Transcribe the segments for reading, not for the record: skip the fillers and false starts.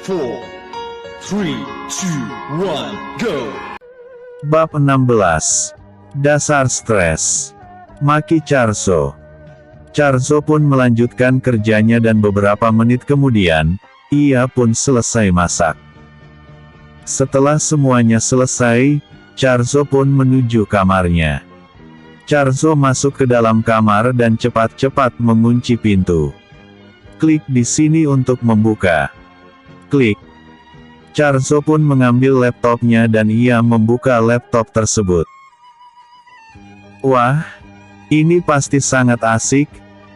4, 3, 2, 1, go! Bab 16. Dasar stres. Maki Charzo. Charzo pun melanjutkan kerjanya dan beberapa menit kemudian, ia pun selesai masak. Setelah semuanya selesai, Charzo pun menuju kamarnya. Charzo masuk ke dalam kamar dan cepat-cepat mengunci pintu. Klik di sini untuk membuka. Klik. Charzo pun mengambil laptopnya dan ia membuka laptop tersebut. Wah, ini pasti sangat asik.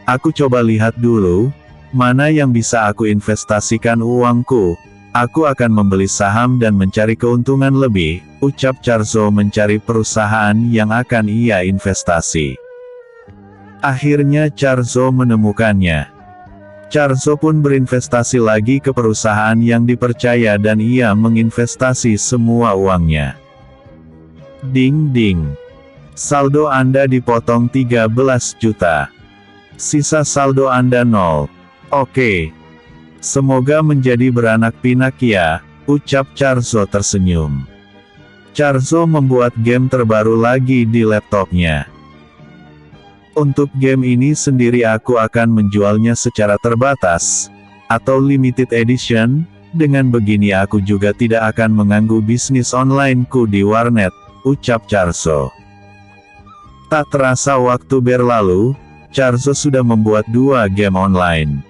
Aku coba lihat dulu, mana yang bisa aku investasikan uangku. Aku akan membeli saham dan mencari keuntungan lebih, ucap Charzo mencari perusahaan yang akan ia investasi. Akhirnya Charzo menemukannya. Charzo pun berinvestasi lagi ke perusahaan yang dipercaya dan ia menginvestasi semua uangnya. Ding ding. Saldo Anda dipotong 13 juta. Sisa saldo Anda 0. Oke. Semoga menjadi beranak pinak ya, ucap Charzo tersenyum. Charzo membuat game terbaru lagi di laptopnya. Untuk game ini sendiri aku akan menjualnya secara terbatas, atau limited edition, dengan begini aku juga tidak akan mengganggu bisnis online-ku di warnet, ucap Charzo. Tak terasa waktu berlalu, Charzo sudah membuat 2 game online.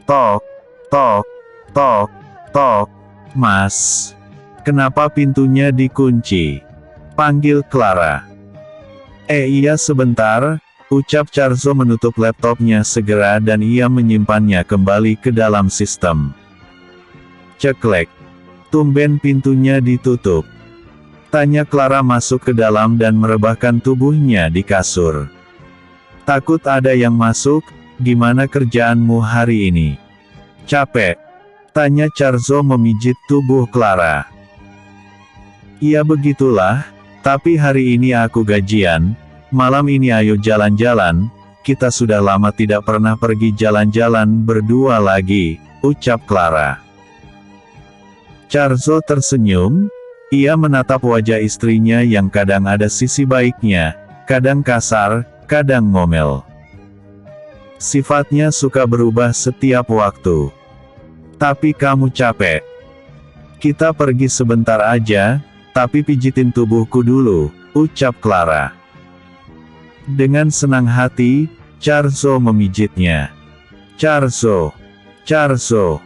Tok, tok, tok, tok, Mas. Kenapa pintunya dikunci? Panggil Clara. Iya sebentar. Ucap Charzo menutup laptopnya segera dan ia menyimpannya kembali ke dalam sistem. Ceklek. Tumben pintunya ditutup. Tanya Clara masuk ke dalam dan merebahkan tubuhnya di kasur. Takut ada yang masuk, gimana kerjaanmu hari ini? Capek. Tanya Charzo memijit tubuh Clara. Iya begitulah, tapi hari ini aku gajian. Malam ini ayo jalan-jalan, kita sudah lama tidak pernah pergi jalan-jalan berdua lagi, ucap Clara. Charzo tersenyum, ia menatap wajah istrinya yang kadang ada sisi baiknya, kadang kasar, kadang ngomel. Sifatnya suka berubah setiap waktu. Tapi kamu capek. Kita pergi sebentar aja, tapi pijitin tubuhku dulu, ucap Clara. Dengan senang hati, Charzo memijitnya. Charzo, Charzo,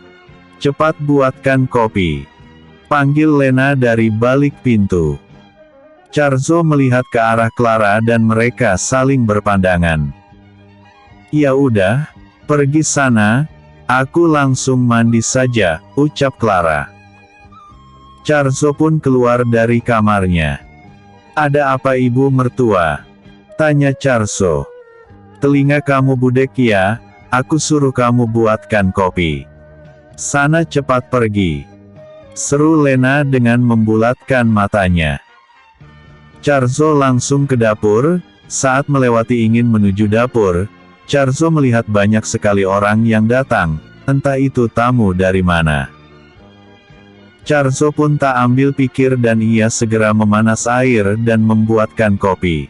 cepat buatkan kopi. Panggil Lena dari balik pintu. Charzo melihat ke arah Clara dan mereka saling berpandangan. Ya udah, pergi sana, aku langsung mandi saja, ucap Clara. Charzo pun keluar dari kamarnya. Ada apa ibu mertua? Tanya Charzo. Telinga kamu budek ya, aku suruh kamu buatkan kopi. Sana cepat pergi. Seru Lena dengan membulatkan matanya. Charzo langsung ke dapur. Saat melewati ingin menuju dapur, Charzo melihat banyak sekali orang yang datang, entah itu tamu dari mana. Charzo pun tak ambil pikir dan ia segera memanas air dan membuatkan kopi.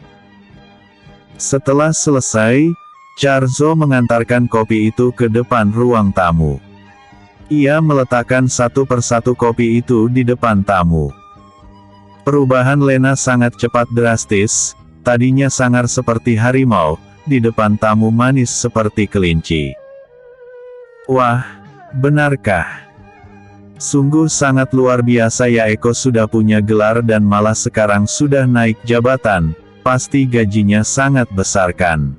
Setelah selesai, Charzo mengantarkan kopi itu ke depan ruang tamu. Ia meletakkan satu persatu kopi itu di depan tamu. Perubahan Lena sangat cepat drastis, tadinya sangar seperti harimau, di depan tamu manis seperti kelinci. Wah, benarkah? Sungguh sangat luar biasa ya, Eko sudah punya gelar dan malah sekarang sudah naik jabatan. Pasti gajinya sangat besar kan?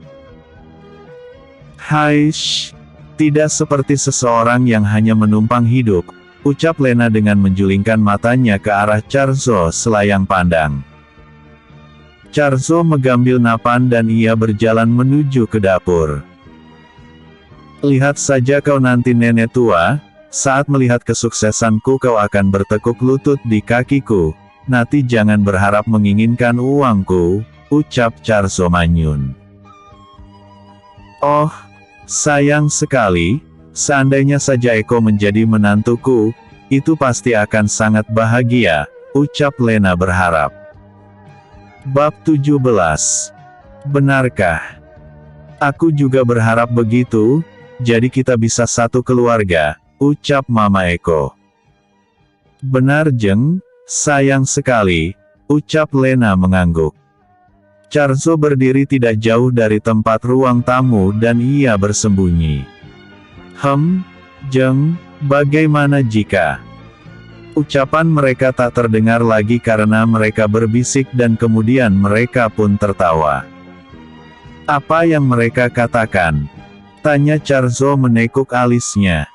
Haish, tidak seperti seseorang yang hanya menumpang hidup, ucap Lena dengan menjulingkan matanya ke arah Charzo selayang pandang. Charzo mengambil napan dan ia berjalan menuju ke dapur. Lihat saja kau nanti nenek tua, saat melihat kesuksesanku kau akan bertekuk lutut di kakiku, nanti jangan berharap menginginkan uangku, ucap Charzo manyun. Oh, sayang sekali, seandainya saja Eko menjadi menantuku, itu pasti akan sangat bahagia, ucap Lena berharap. Bab 17. Benarkah? Aku juga berharap begitu, jadi kita bisa satu keluarga, ucap Mama Eko. Benar Jeng, sayang sekali, ucap Lena mengangguk. Charzo berdiri tidak jauh dari tempat ruang tamu dan ia bersembunyi. Jeng, bagaimana jika... Ucapan mereka tak terdengar lagi karena mereka berbisik dan kemudian mereka pun tertawa. Apa yang mereka katakan? Tanya Charzo menekuk alisnya.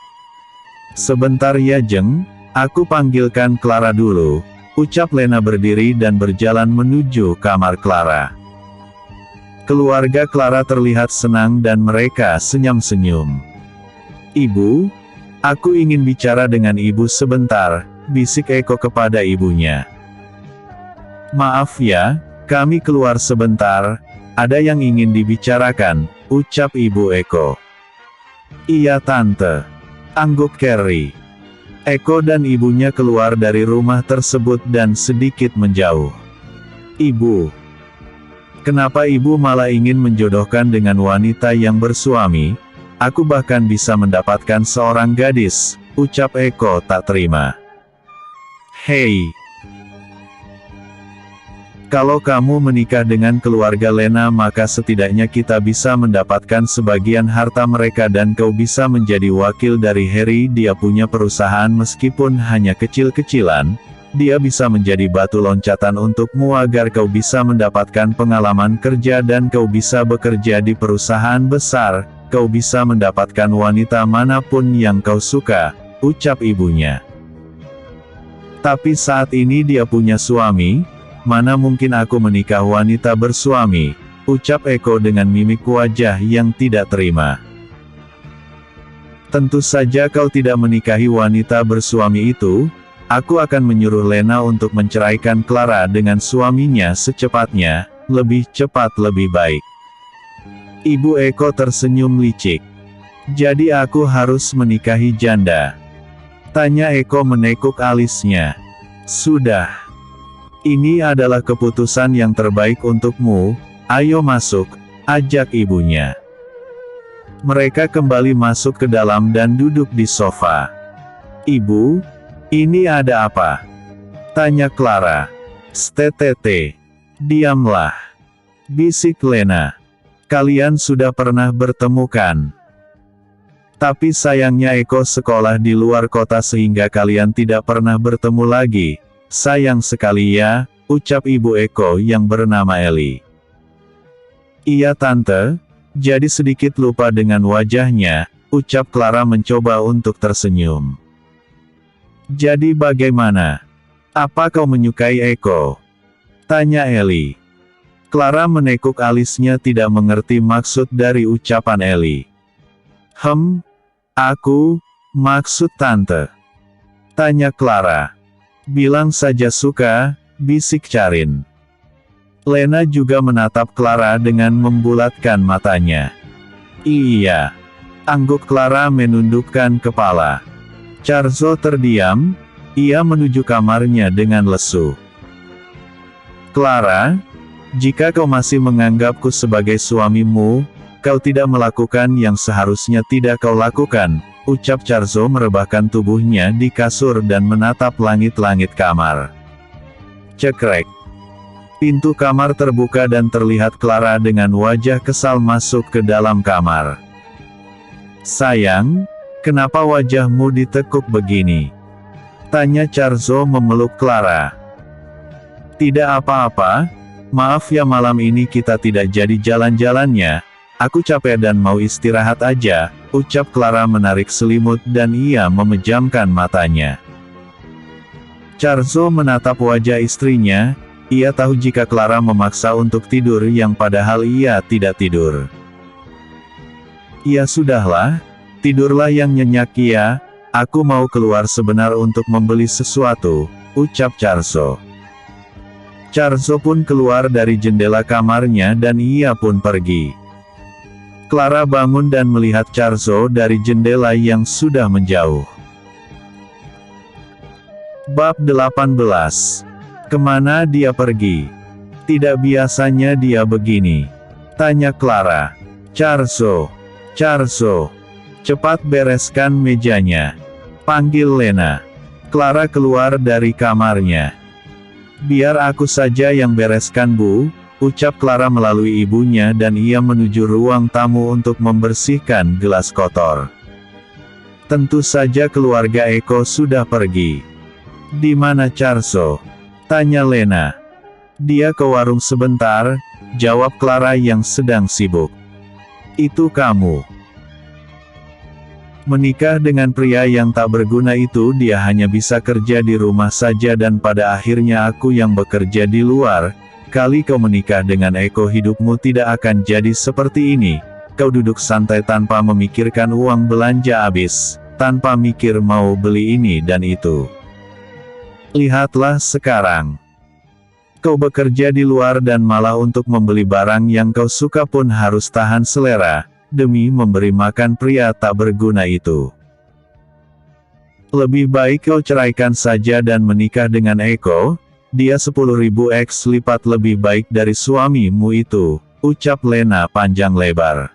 Sebentar ya Jeng, aku panggilkan Clara dulu, ucap Lena berdiri dan berjalan menuju kamar Clara. Keluarga Clara terlihat senang dan mereka senyum-senyum. Ibu, aku ingin bicara dengan ibu sebentar, bisik Eko kepada ibunya. Maaf ya, kami keluar sebentar, ada yang ingin dibicarakan, ucap Ibu Eko. Iya Tante, angguk Carrie. Eko dan ibunya keluar dari rumah tersebut dan sedikit menjauh. Ibu, kenapa ibu malah ingin menjodohkan dengan wanita yang bersuami? Aku bahkan bisa mendapatkan seorang gadis, ucap Eko tak terima. Hei, kalau kamu menikah dengan keluarga Lena maka setidaknya kita bisa mendapatkan sebagian harta mereka dan kau bisa menjadi wakil dari Harry. Dia punya perusahaan meskipun hanya kecil-kecilan, dia bisa menjadi batu loncatan untukmu agar kau bisa mendapatkan pengalaman kerja dan kau bisa bekerja di perusahaan besar, kau bisa mendapatkan wanita manapun yang kau suka, ucap ibunya. Tapi saat ini dia punya suami, mana mungkin aku menikah wanita bersuami, ucap Eko dengan mimik wajah yang tidak terima. Tentu saja kau tidak menikahi wanita bersuami itu, aku akan menyuruh Lena untuk menceraikan Clara dengan suaminya secepatnya, lebih cepat lebih baik. Ibu Eko tersenyum licik. Jadi aku harus menikahi janda? Tanya Eko menekuk alisnya. Sudah. Ini adalah keputusan yang terbaik untukmu, ayo masuk, ajak ibunya. Mereka kembali masuk ke dalam dan duduk di sofa. Ibu, ini ada apa? Tanya Clara. Stttt. Diamlah. Bisik Lena. Kalian sudah pernah bertemu kan? Tapi sayangnya Eko sekolah di luar kota sehingga kalian tidak pernah bertemu lagi. Sayang sekali ya, ucap Ibu Eko yang bernama Ellie. Iya Tante, jadi sedikit lupa dengan wajahnya, ucap Clara mencoba untuk tersenyum. Jadi bagaimana? Apa kau menyukai Eko? Tanya Ellie. Clara menekuk alisnya tidak mengerti maksud dari ucapan Ellie. Maksud Tante. Tanya Clara. Bilang saja suka, bisik Charin. Lena juga menatap Clara dengan membulatkan matanya. Iya. Angguk Clara menundukkan kepala. Charzo terdiam, ia menuju kamarnya dengan lesu. Clara, jika kau masih menganggapku sebagai suamimu, kau tidak melakukan yang seharusnya tidak kau lakukan, ucap Charzo merebahkan tubuhnya di kasur dan menatap langit-langit kamar. Cekrek. Pintu kamar terbuka dan terlihat Clara dengan wajah kesal masuk ke dalam kamar. Sayang, kenapa wajahmu ditekuk begini? Tanya Charzo memeluk Clara. Tidak apa-apa, maaf ya malam ini kita tidak jadi jalan-jalannya. Aku capek dan mau istirahat aja, ucap Clara menarik selimut dan ia memejamkan matanya. Charzo menatap wajah istrinya, ia tahu jika Clara memaksa untuk tidur yang padahal ia tidak tidur. Ya sudahlah, tidurlah yang nyenyak ya, aku mau keluar sebentar untuk membeli sesuatu, ucap Charzo. Charzo pun keluar dari jendela kamarnya dan ia pun pergi. Clara bangun dan melihat Charzo dari jendela yang sudah menjauh. Bab 18. Kemana dia pergi? Tidak biasanya dia begini. Tanya Clara. Charzo, cepat bereskan mejanya. Panggil Lena. Clara keluar dari kamarnya. Biar aku saja yang bereskan, Bu, ucap Clara melalui ibunya dan ia menuju ruang tamu untuk membersihkan gelas kotor. Tentu saja keluarga Eko sudah pergi. Di mana Charzo? Tanya Lena. Dia ke warung sebentar, jawab Clara yang sedang sibuk. Itu kamu. Menikah dengan pria yang tak berguna itu, dia hanya bisa kerja di rumah saja dan pada akhirnya aku yang bekerja di luar. Kali kau menikah dengan Eko, hidupmu tidak akan jadi seperti ini. Kau duduk santai tanpa memikirkan uang belanja habis, tanpa mikir mau beli ini dan itu. Lihatlah sekarang. Kau bekerja di luar dan malah untuk membeli barang yang kau suka pun harus tahan selera, demi memberi makan pria tak berguna itu. Lebih baik kau ceraikan saja dan menikah dengan Eko, dia 10.000 x lipat lebih baik dari suamimu itu, ucap Lena panjang lebar.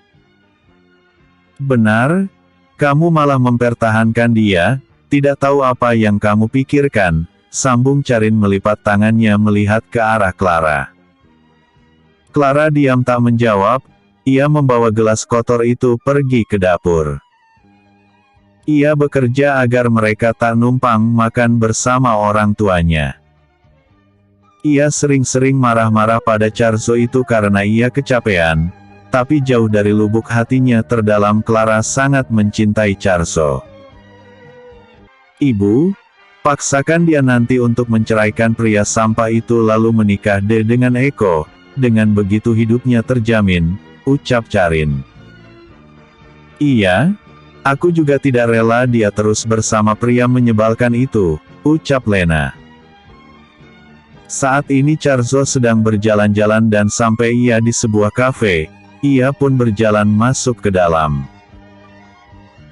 Benar? Kamu malah mempertahankan dia, tidak tahu apa yang kamu pikirkan, sambung Charin melipat tangannya melihat ke arah Clara. Clara diam tak menjawab, ia membawa gelas kotor itu pergi ke dapur. Ia bekerja agar mereka tak numpang makan bersama orang tuanya. Ia sering-sering marah-marah pada Charzo itu karena ia kecapean, tapi jauh dari lubuk hatinya terdalam Clara sangat mencintai Charzo. Ibu, paksakan dia nanti untuk menceraikan pria sampah itu lalu menikah dengan Eko, dengan begitu hidupnya terjamin, ucap Charin. Iya, aku juga tidak rela dia terus bersama pria menyebalkan itu, ucap Lena. Saat ini Charzo sedang berjalan-jalan dan sampai ia di sebuah kafe, ia pun berjalan masuk ke dalam.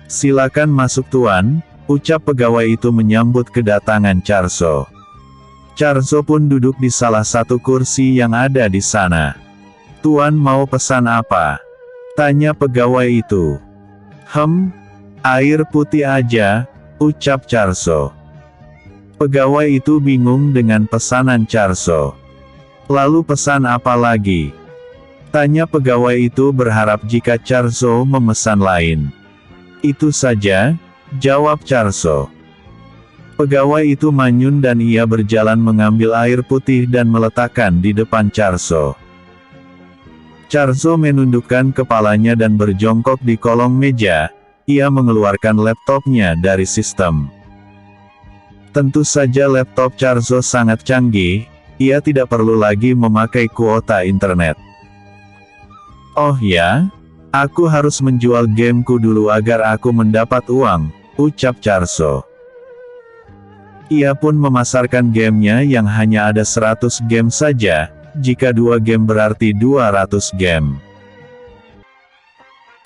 Silakan masuk tuan, ucap pegawai itu menyambut kedatangan Charzo. Charzo pun duduk di salah satu kursi yang ada di sana. Tuan mau pesan apa? Tanya pegawai itu. Air putih aja, ucap Charzo. Pegawai itu bingung dengan pesanan Charzo. Lalu pesan apa lagi? Tanya pegawai itu berharap jika Charzo memesan lain. Itu saja, jawab Charzo. Pegawai itu manyun dan ia berjalan mengambil air putih dan meletakkan di depan Charzo. Charzo menundukkan kepalanya dan berjongkok di kolong meja, ia mengeluarkan laptopnya dari sistem. Tentu saja laptop Charzo sangat canggih, ia tidak perlu lagi memakai kuota internet. Oh ya? Aku harus menjual gameku dulu agar aku mendapat uang, ucap Charzo. Ia pun memasarkan gamenya yang hanya ada 100 game saja, jika 2 game berarti 200 game.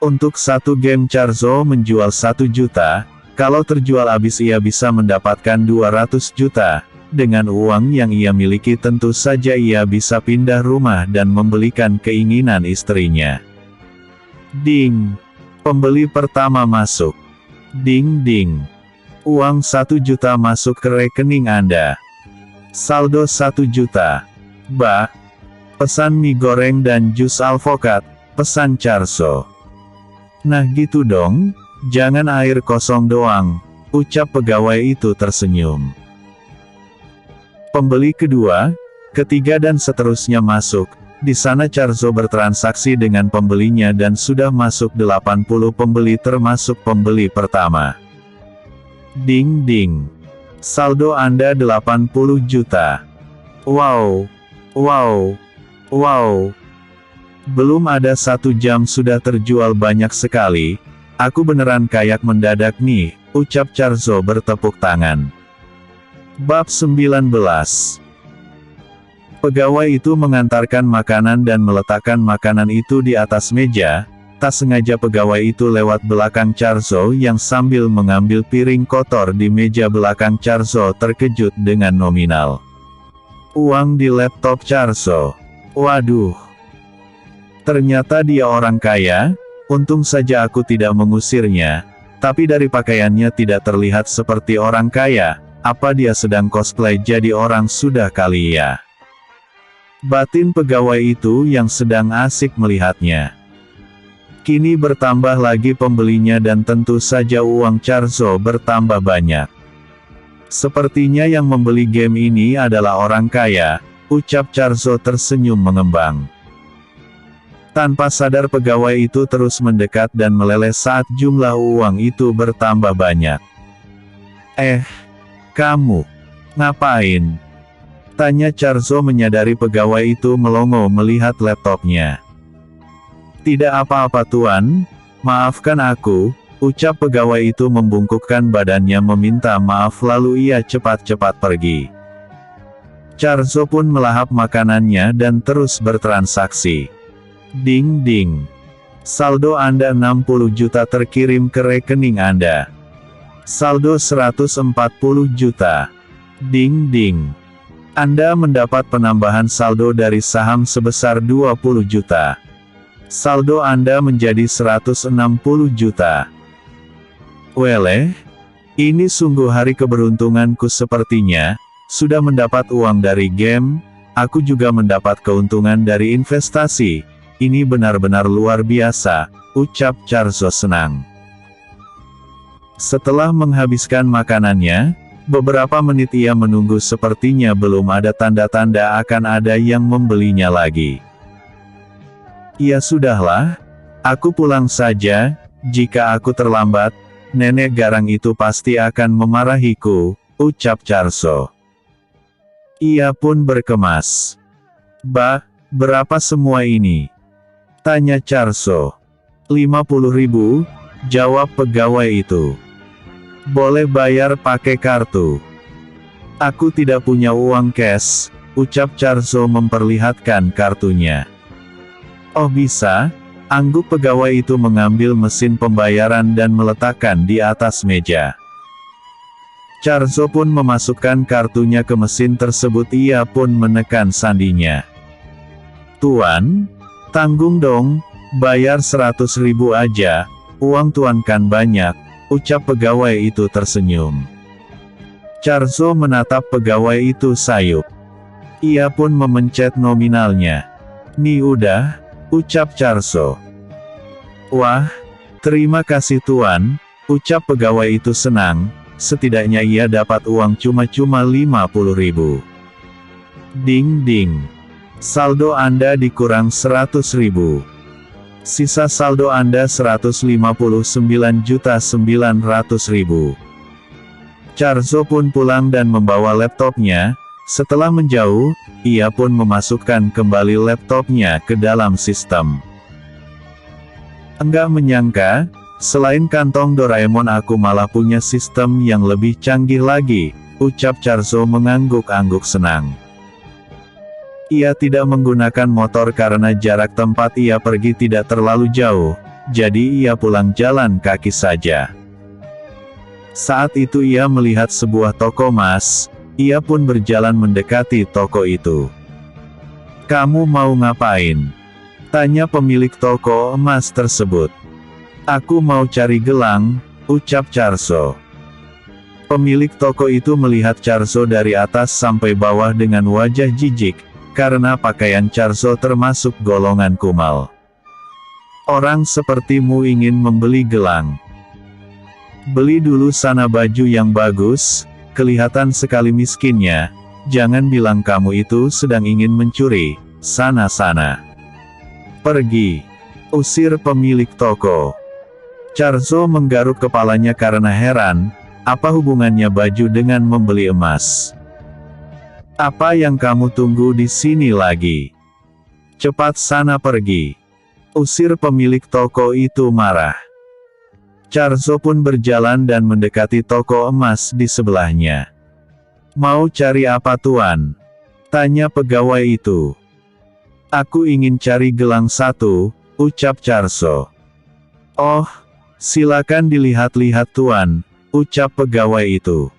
Untuk satu game Charzo menjual 1 juta, kalau terjual habis ia bisa mendapatkan 200 juta, dengan uang yang ia miliki tentu saja ia bisa pindah rumah dan membelikan keinginan istrinya. Ding! Pembeli pertama masuk. Ding ding. Uang 1 juta masuk ke rekening Anda. Saldo 1 juta. Mbak, pesan mie goreng dan jus alpukat, pesan Charzo. Nah gitu dong, jangan air kosong doang, ucap pegawai itu tersenyum. Pembeli kedua, ketiga dan seterusnya masuk. Di sana Charzo bertransaksi dengan pembelinya dan sudah masuk 80 pembeli termasuk pembeli pertama. Ding ding. Saldo Anda 80 juta. Wow. Wow. Wow. Belum ada 1 jam sudah terjual banyak sekali. Aku beneran kayak mendadak nih, ucap Charzo bertepuk tangan. Bab 19. Pegawai itu mengantarkan makanan dan meletakkan makanan itu di atas meja. Tak sengaja pegawai itu lewat belakang Charzo yang sambil mengambil piring kotor di meja belakang Charzo terkejut dengan nominal uang di laptop Charzo. Waduh. Ternyata dia orang kaya, untung saja aku tidak mengusirnya, tapi dari pakaiannya tidak terlihat seperti orang kaya, apa dia sedang cosplay jadi orang sudah kali ya? Batin pegawai itu yang sedang asik melihatnya. Kini bertambah lagi pembelinya dan tentu saja uang Charzo bertambah banyak. Sepertinya yang membeli game ini adalah orang kaya, ucap Charzo tersenyum mengembang. Tanpa sadar pegawai itu terus mendekat dan meleleh saat jumlah uang itu bertambah banyak. Kamu ngapain? Tanya Charzo menyadari pegawai itu melongo melihat laptopnya. Tidak apa-apa tuan, maafkan aku, ucap pegawai itu membungkukkan badannya meminta maaf lalu ia cepat-cepat pergi. Charzo pun melahap makanannya dan terus bertransaksi. Ding ding. Saldo Anda 60 juta terkirim ke rekening Anda. Saldo 140 juta. Ding ding. Anda mendapat penambahan saldo dari saham sebesar 20 juta. Saldo Anda menjadi 160 juta. Weleh, ini sungguh hari keberuntunganku sepertinya, sudah mendapat uang dari game, aku juga mendapat keuntungan dari investasi, ini benar-benar luar biasa, ucap Charzo senang. Setelah menghabiskan makanannya, beberapa menit ia menunggu sepertinya belum ada tanda-tanda akan ada yang membelinya lagi. Ya sudahlah, aku pulang saja, jika aku terlambat, nenek garang itu pasti akan memarahiku, ucap Charzo. Ia pun berkemas. Berapa semua ini? Tanya Charzo. 50.000, jawab pegawai itu. Boleh bayar pakai kartu. Aku tidak punya uang cash, ucap Charzo memperlihatkan kartunya. Oh bisa? Angguk pegawai itu mengambil mesin pembayaran dan meletakkan di atas meja. Charzo pun memasukkan kartunya ke mesin tersebut ia pun menekan sandinya. Tuan, tanggung dong, bayar 100.000 aja, uang tuan kan banyak, ucap pegawai itu tersenyum. Charzo menatap pegawai itu sayup. Ia pun memencet nominalnya. Nih udah, ucap Charzo. Wah, terima kasih tuan, ucap pegawai itu senang, setidaknya ia dapat uang cuma-cuma 50.000. Ding ding. Saldo Anda dikurang 100.000. Sisa saldo Anda 159.900.000. Charzo pun pulang dan membawa laptopnya. Setelah menjauh, ia pun memasukkan kembali laptopnya ke dalam sistem. Enggak menyangka, selain kantong Doraemon aku malah punya sistem yang lebih canggih lagi, ucap Charzo mengangguk-angguk senang. Ia tidak menggunakan motor karena jarak tempat ia pergi tidak terlalu jauh, jadi ia pulang jalan kaki saja. Saat itu ia melihat sebuah toko emas. Ia pun berjalan mendekati toko itu. Kamu mau ngapain? Tanya pemilik toko emas tersebut. Aku mau cari gelang, ucap Charzo. Pemilik toko itu melihat Charzo dari atas sampai bawah dengan wajah jijik, karena pakaian Charzo termasuk golongan kumal. Orang sepertimu ingin membeli gelang. Beli dulu sana baju yang bagus. Kelihatan sekali miskinnya, jangan bilang kamu itu sedang ingin mencuri, sana-sana. Pergi. Usir pemilik toko. Charzo menggaruk kepalanya karena heran, apa hubungannya baju dengan membeli emas? Apa yang kamu tunggu di sini lagi? Cepat sana pergi. Usir pemilik toko itu marah. Charzo pun berjalan dan mendekati toko emas di sebelahnya. Mau cari apa tuan? Tanya pegawai itu. Aku ingin cari gelang satu, ucap Charzo. Oh, silakan dilihat-lihat Tuan, ucap pegawai itu.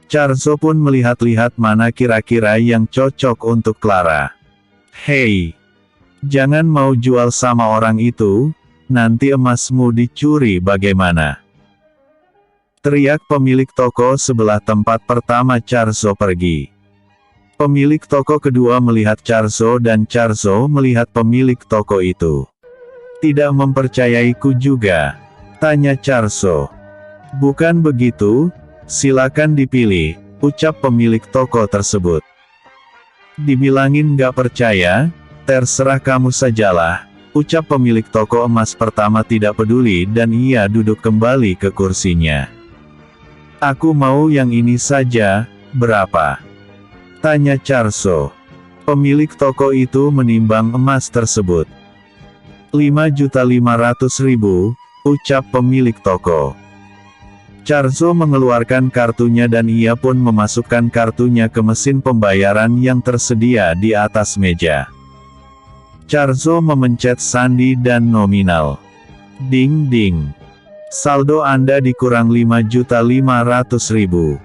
Charzo pun melihat-lihat mana kira-kira yang cocok untuk Clara. Hei, jangan mau jual sama orang itu, nanti emasmu dicuri bagaimana? Teriak pemilik toko sebelah tempat pertama Charzo pergi. Pemilik toko kedua melihat Charzo dan Charzo melihat pemilik toko itu. Tidak mempercayaiku juga? Tanya Charzo. Bukan begitu, silakan dipilih, ucap pemilik toko tersebut. Dibilangin gak percaya, terserah kamu sajalah, ucap pemilik toko emas pertama tidak peduli dan ia duduk kembali ke kursinya. Aku mau yang ini saja, berapa? Tanya Charzo. Pemilik toko itu menimbang emas tersebut. 5.500.000, ucap pemilik toko. Charzo mengeluarkan kartunya dan ia pun memasukkan kartunya ke mesin pembayaran yang tersedia di atas meja. Charzo memencet sandi dan nominal. Ding ding. Saldo Anda dikurang 5.500.000.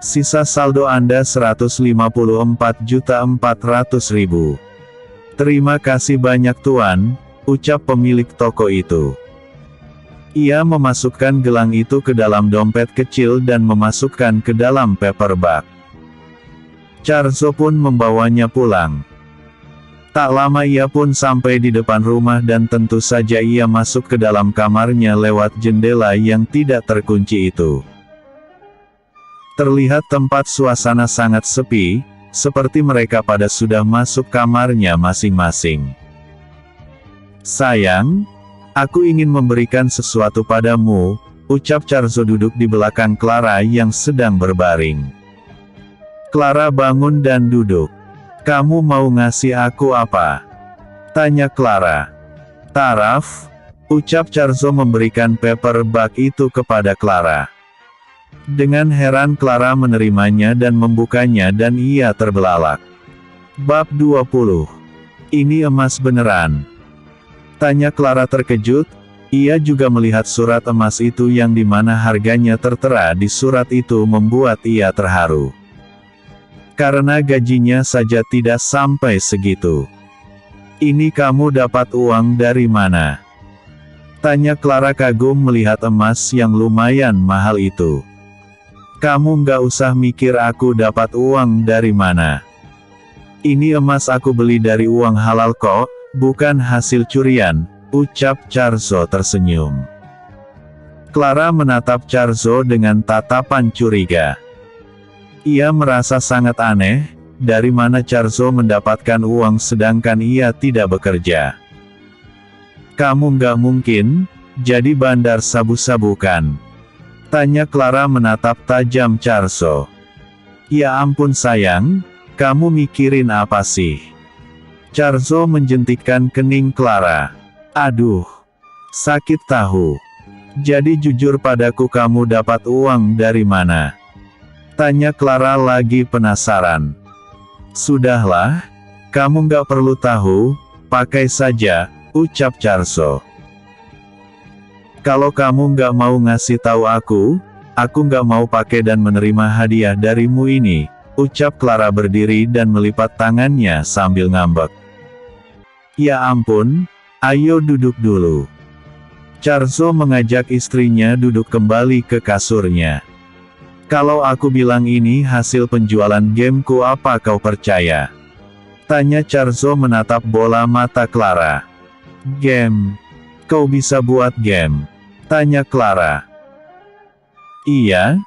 Sisa saldo Anda 154.400.000. Terima kasih banyak Tuan, ucap pemilik toko itu. Ia memasukkan gelang itu ke dalam dompet kecil dan memasukkan ke dalam paper bag. Charzo pun membawanya pulang. Tak lama ia pun sampai di depan rumah dan tentu saja ia masuk ke dalam kamarnya lewat jendela yang tidak terkunci itu. Terlihat tempat suasana sangat sepi, seperti mereka pada sudah masuk kamarnya masing-masing. Sayang, aku ingin memberikan sesuatu padamu, ucap Charzo duduk di belakang Clara yang sedang berbaring. Clara bangun dan duduk. Kamu mau ngasih aku apa? Tanya Clara. Taraf, ucap Charzo memberikan paper bag itu kepada Clara. Dengan heran Clara menerimanya dan membukanya dan ia terbelalak. Bab 20. Ini emas beneran? Tanya Clara terkejut, ia juga melihat surat emas itu yang dimana harganya tertera di surat itu membuat ia terharu. Karena gajinya saja tidak sampai segitu. Ini kamu dapat uang dari mana? Tanya Clara kagum melihat emas yang lumayan mahal itu. Kamu nggak usah mikir aku dapat uang dari mana. Ini emas aku beli dari uang halal kok, bukan hasil curian, ucap Charzo tersenyum. Clara menatap Charzo dengan tatapan curiga. Ia merasa sangat aneh, dari mana Charzo mendapatkan uang sedangkan ia tidak bekerja. Kamu nggak mungkin, jadi bandar sabu-sabu kan? Tanya Clara menatap tajam Charzo. Ya ampun sayang, kamu mikirin apa sih? Charzo menjentikkan kening Clara. Aduh, sakit tahu. Jadi jujur padaku kamu dapat uang dari mana? Tanya Clara lagi penasaran. Sudahlah, kamu nggak perlu tahu, pakai saja, ucap Charzo. Kalau kamu nggak mau ngasih tahu aku nggak mau pakai dan menerima hadiah darimu ini, ucap Clara berdiri dan melipat tangannya sambil ngambek. Ya ampun, ayo duduk dulu. Charzo mengajak istrinya duduk kembali ke kasurnya. Kalau aku bilang ini hasil penjualan gameku apa kau percaya? Tanya Charzo menatap bola mata Clara. Game? Kau bisa buat game? Tanya Clara. Iya,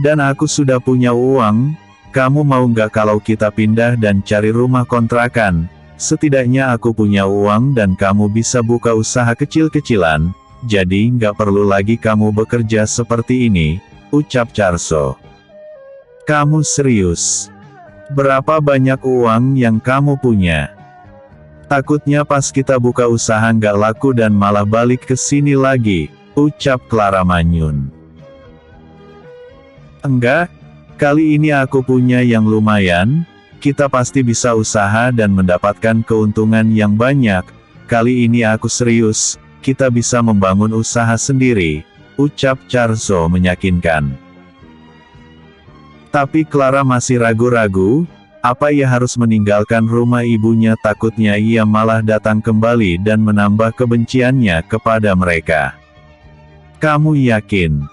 dan aku sudah punya uang, kamu mau nggak kalau kita pindah dan cari rumah kontrakan? Setidaknya aku punya uang dan kamu bisa buka usaha kecil-kecilan, jadi nggak perlu lagi kamu bekerja seperti ini, ucap Charzo. Kamu serius? Berapa banyak uang yang kamu punya? Takutnya pas kita buka usaha nggak laku dan malah balik ke sini lagi, ucap Clara manyun. Enggak, kali ini aku punya yang lumayan, kita pasti bisa usaha dan mendapatkan keuntungan yang banyak, kali ini aku serius, kita bisa membangun usaha sendiri, ucap Charzo meyakinkan. Tapi Clara masih ragu-ragu, apa ia harus meninggalkan rumah ibunya? Takutnya ia malah datang kembali dan menambah kebenciannya kepada mereka. Kamu yakin?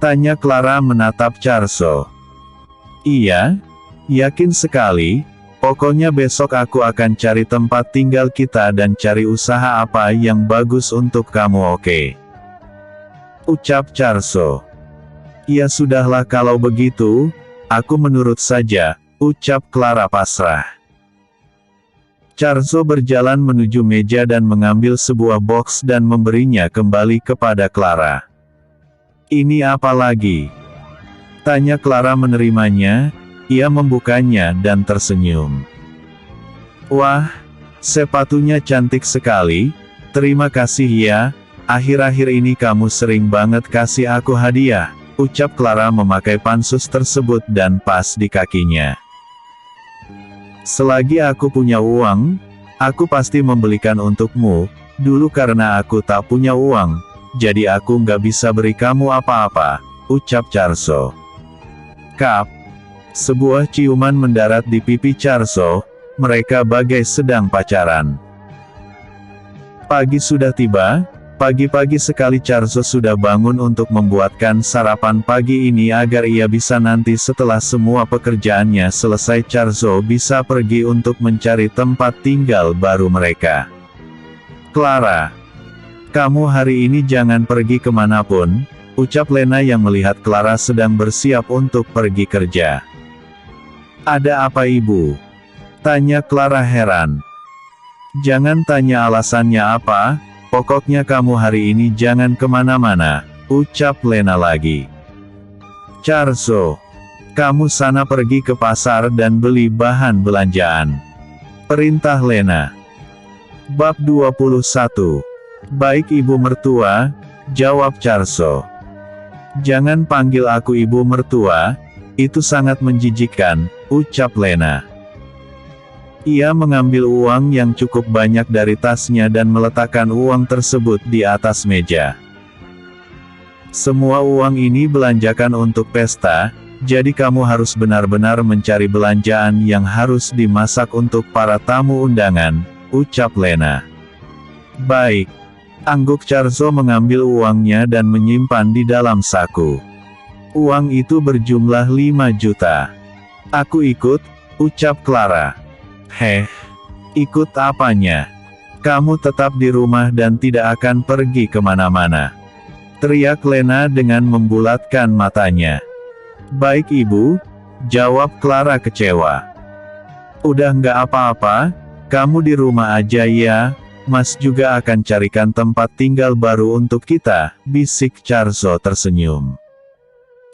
Tanya Clara menatap Charzo. Iya, yakin sekali. Pokoknya besok aku akan cari tempat tinggal kita dan cari usaha apa yang bagus untuk kamu, oke? Ucap Charzo. Ya sudahlah kalau begitu, aku menurut saja, ucap Clara pasrah. Charzo berjalan menuju meja dan mengambil sebuah box dan memberinya kembali kepada Clara. Ini apa lagi? Tanya Clara menerimanya, ia membukanya dan tersenyum. Wah, sepatunya cantik sekali, terima kasih ya, akhir-akhir ini kamu sering banget kasih aku hadiah, ucap Clara memakai pansus tersebut dan pas di kakinya. Selagi aku punya uang, aku pasti membelikan untukmu, dulu karena aku tak punya uang, jadi aku nggak bisa beri kamu apa-apa, ucap Charzo. Kap. Sebuah ciuman mendarat di pipi Charzo, mereka bagai sedang pacaran. Pagi sudah tiba, pagi-pagi sekali Charzo sudah bangun untuk membuatkan sarapan pagi ini agar ia bisa nanti setelah semua pekerjaannya selesai Charzo bisa pergi untuk mencari tempat tinggal baru mereka. Clara, kamu hari ini jangan pergi kemanapun, ucap Lena yang melihat Clara sedang bersiap untuk pergi kerja. Ada apa ibu? Tanya Clara heran. Jangan tanya alasannya apa, pokoknya kamu hari ini jangan kemana-mana, ucap Lena lagi. Charzo, kamu sana pergi ke pasar dan beli bahan belanjaan. Perintah Lena. Bab 21. Baik ibu mertua, jawab Charzo. Jangan panggil aku ibu mertua, itu sangat menjijikkan, ucap Lena. Ia mengambil uang yang cukup banyak dari tasnya dan meletakkan uang tersebut di atas meja. Semua uang ini belanjakan untuk pesta, jadi kamu harus benar-benar mencari belanjaan yang harus dimasak untuk para tamu undangan, ucap Lena. Baik. Angguk Charzo mengambil uangnya dan menyimpan di dalam saku. Uang itu berjumlah 5 juta. Aku ikut, ucap Clara. Heh, ikut apanya? Kamu tetap di rumah dan tidak akan pergi kemana-mana. Teriak Lena dengan membulatkan matanya. Baik ibu, jawab Clara kecewa. Udah nggak apa-apa, kamu di rumah aja ya, Mas juga akan carikan tempat tinggal baru untuk kita, bisik Charzo tersenyum.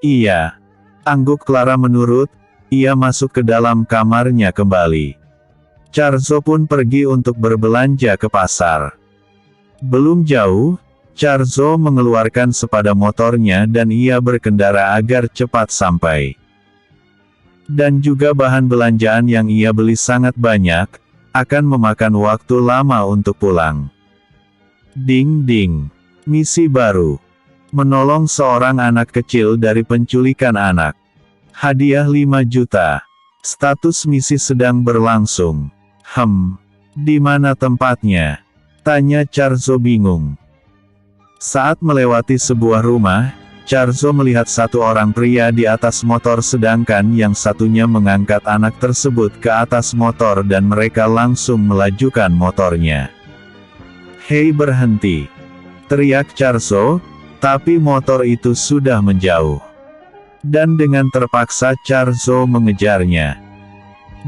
Iya. Angguk Clara menurut, ia masuk ke dalam kamarnya kembali. Charzo pun pergi untuk berbelanja ke pasar. Belum jauh, Charzo mengeluarkan sepeda motornya dan ia berkendara agar cepat sampai. Dan juga bahan belanjaan yang ia beli sangat banyak, akan memakan waktu lama untuk pulang. Ding ding. Misi baru. Menolong seorang anak kecil dari penculikan anak. Hadiah 5 juta. Status misi sedang berlangsung. Di mana tempatnya? Tanya Charzo bingung. Saat melewati sebuah rumah, Charzo melihat satu orang pria di atas motor sedangkan yang satunya mengangkat anak tersebut ke atas motor dan mereka langsung melajukan motornya. Hei berhenti! Teriak Charzo, tapi motor itu sudah menjauh. Dan dengan terpaksa Charzo mengejarnya.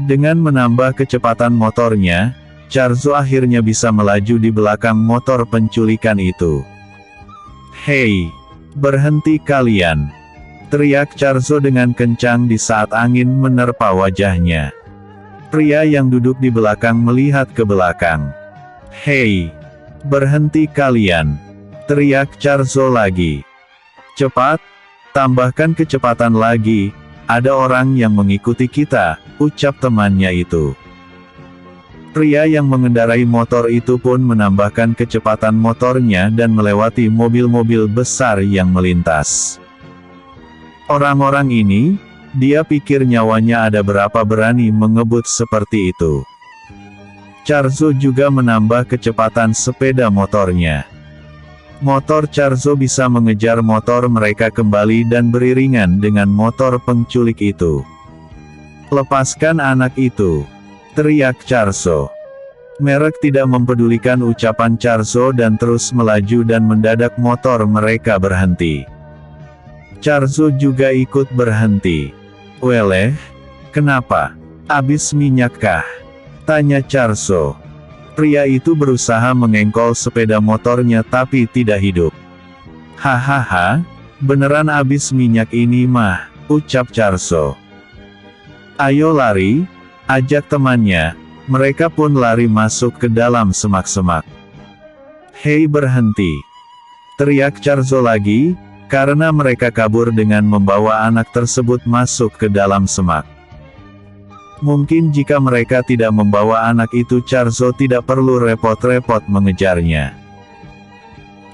Dengan menambah kecepatan motornya, Charzo akhirnya bisa melaju di belakang motor penculikan itu. Hei! Berhenti kalian! Teriak Charzo dengan kencang di saat angin menerpa wajahnya. Pria yang duduk di belakang melihat ke belakang. Hei! Berhenti kalian! Teriak Charzo lagi. Cepat! Tambahkan kecepatan lagi, ada orang yang mengikuti kita, ucap temannya itu. Pria yang mengendarai motor itu pun menambahkan kecepatan motornya dan melewati mobil-mobil besar yang melintas. Orang-orang ini, dia pikir nyawanya ada berapa berani mengebut seperti itu. Charzo juga menambah kecepatan sepeda motornya. Motor Charzo bisa mengejar motor mereka kembali dan beriringan dengan motor penculik itu. "Lepaskan anak itu!" teriak Charzo. Merek tidak mempedulikan ucapan Charzo dan terus melaju dan mendadak motor mereka berhenti. Charzo juga ikut berhenti. "Weleh, kenapa? Habis minyakkah?" tanya Charzo. Pria itu berusaha mengengkol sepeda motornya tapi tidak hidup. "Hahaha, beneran habis minyak ini mah," ucap Charzo. "Ayo lari," ajak temannya. Mereka pun lari masuk ke dalam semak-semak. "Hei berhenti!" teriak Charzo lagi, karena mereka kabur dengan membawa anak tersebut masuk ke dalam semak. Mungkin jika mereka tidak membawa anak itu, Charzo tidak perlu repot-repot mengejarnya.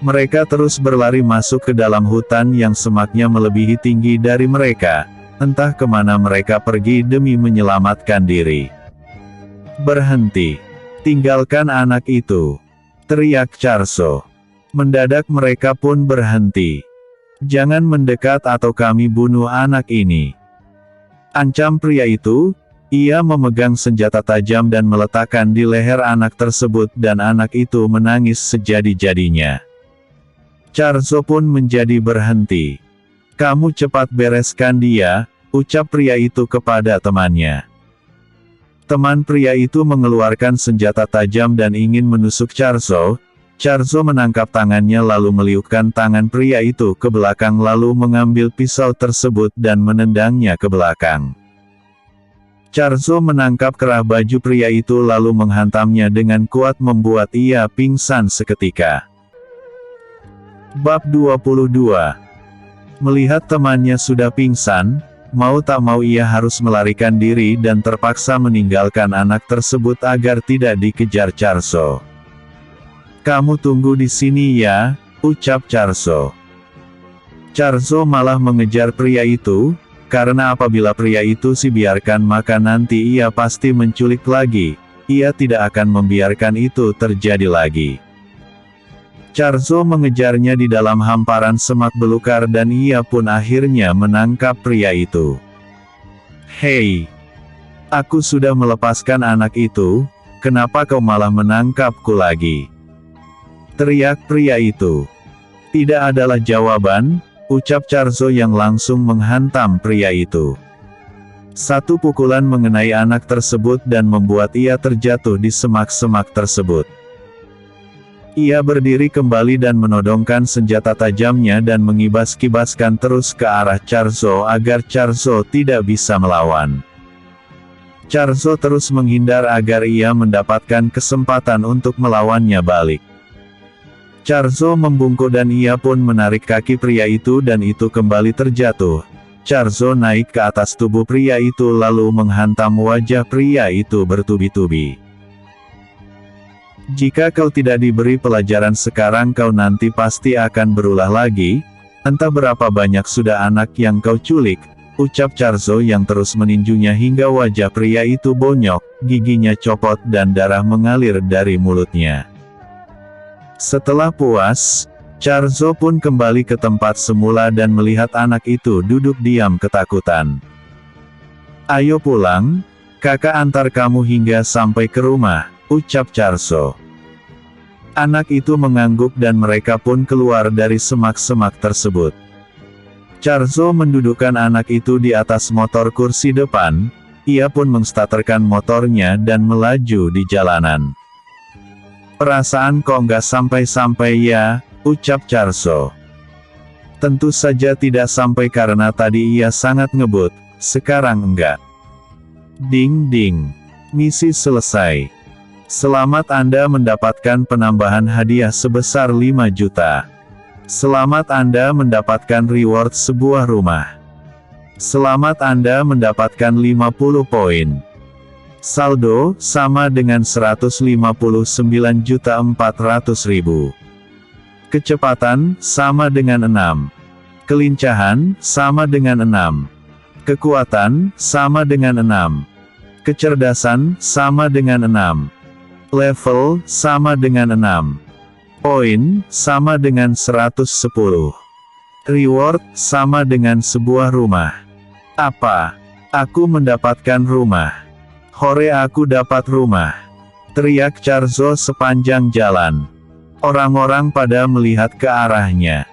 Mereka terus berlari masuk ke dalam hutan yang semaknya melebihi tinggi dari mereka. Entah kemana mereka pergi demi menyelamatkan diri. "Berhenti! Tinggalkan anak itu!" teriak Charzo. Mendadak mereka pun berhenti. "Jangan mendekat atau kami bunuh anak ini!" ancam pria itu. Ia memegang senjata tajam dan meletakkan di leher anak tersebut dan anak itu menangis sejadi-jadinya. Charzo pun menjadi berhenti. "Kamu cepat bereskan dia," ucap pria itu kepada temannya. Teman pria itu mengeluarkan senjata tajam dan ingin menusuk Charzo. Charzo menangkap tangannya lalu meliukkan tangan pria itu ke belakang lalu mengambil pisau tersebut dan menendangnya ke belakang. Charzo menangkap kerah baju pria itu lalu menghantamnya dengan kuat membuat ia pingsan seketika. Bab 22. Melihat temannya sudah pingsan, mau tak mau ia harus melarikan diri dan terpaksa meninggalkan anak tersebut agar tidak dikejar Charzo. "Kamu tunggu di sini ya," ucap Charzo. Charzo malah mengejar pria itu, karena apabila pria itu biarkan maka nanti ia pasti menculik lagi. Ia tidak akan membiarkan itu terjadi lagi. Charzo mengejarnya di dalam hamparan semak belukar dan ia pun akhirnya menangkap pria itu. "Hei! Aku sudah melepaskan anak itu, kenapa kau malah menangkapku lagi?" teriak pria itu. "Tidak adalah jawaban," ucap Charzo yang langsung menghantam pria itu. Satu pukulan mengenai anak tersebut dan membuat ia terjatuh di semak-semak tersebut. Ia berdiri kembali dan menodongkan senjata tajamnya dan mengibas-kibaskan terus ke arah Charzo agar Charzo tidak bisa melawan. Charzo terus menghindar agar ia mendapatkan kesempatan untuk melawannya balik. Charzo membungkuk dan ia pun menarik kaki pria itu dan itu kembali terjatuh. Charzo naik ke atas tubuh pria itu lalu menghantam wajah pria itu bertubi-tubi. "Jika kau tidak diberi pelajaran sekarang kau nanti pasti akan berulah lagi, entah berapa banyak sudah anak yang kau culik," ucap Charzo yang terus meninjunya hingga wajah pria itu bonyok, giginya copot dan darah mengalir dari mulutnya. Setelah puas, Charzo pun kembali ke tempat semula dan melihat anak itu duduk diam ketakutan. "Ayo pulang, kakak antar kamu hingga sampai ke rumah," ucap Charzo. Anak itu mengangguk dan mereka pun keluar dari semak-semak tersebut. Charzo mendudukkan anak itu di atas motor kursi depan, ia pun menstarterkan motornya dan melaju di jalanan. "Perasaan kok nggak sampai-sampai ya," ucap Charzo. Tentu saja tidak sampai karena tadi ia sangat ngebut, sekarang enggak. Ding ding. Misi selesai. Selamat Anda mendapatkan penambahan hadiah sebesar 5 juta. Selamat Anda mendapatkan reward sebuah rumah. Selamat Anda mendapatkan 50 poin. Saldo, sama dengan 159.400.000. Kecepatan, sama dengan 6. Kelincahan, sama dengan 6. Kekuatan, sama dengan 6. Kecerdasan, sama dengan 6. Level, sama dengan 6. Poin, sama dengan 110. Reward, sama dengan sebuah rumah. Apa? Aku mendapatkan rumah. Hore, aku dapat rumah. Teriak Charzo sepanjang jalan. Orang-orang pada melihat ke arahnya.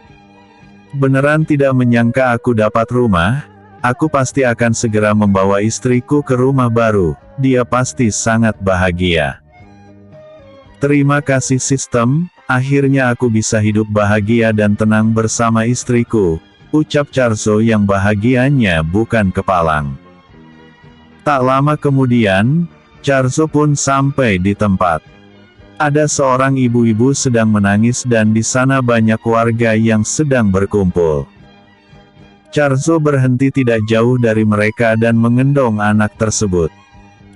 Beneran tidak menyangka aku dapat rumah. Aku pasti akan segera membawa istriku ke rumah baru. Dia pasti sangat bahagia. Terima kasih sistem, akhirnya aku bisa hidup bahagia dan tenang bersama istriku, ucap Charzo yang bahagianya bukan kepalang. Tak lama kemudian, Charzo pun sampai di tempat. Ada seorang ibu-ibu sedang menangis dan di sana banyak warga yang sedang berkumpul. Charzo berhenti tidak jauh dari mereka dan mengendong anak tersebut.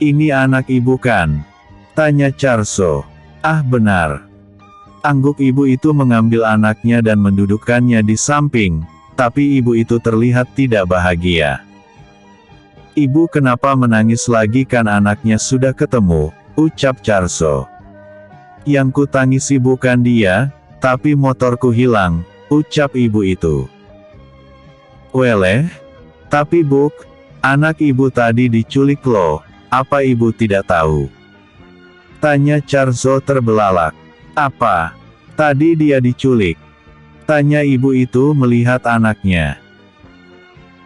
Ini anak ibu kan? Tanya Charzo. Ah benar. Angguk ibu itu mengambil anaknya dan mendudukkannya di samping, tapi ibu itu terlihat tidak bahagia. Ibu kenapa menangis lagi, kan anaknya sudah ketemu, ucap Charzo. Yang ku tangisi bukan dia, tapi motorku hilang, ucap ibu itu. Weleh, tapi Buk, anak ibu tadi diculik loh, apa ibu tidak tahu? Tanya Charzo terbelalak. Apa? Tadi dia diculik? Tanya ibu itu melihat anaknya.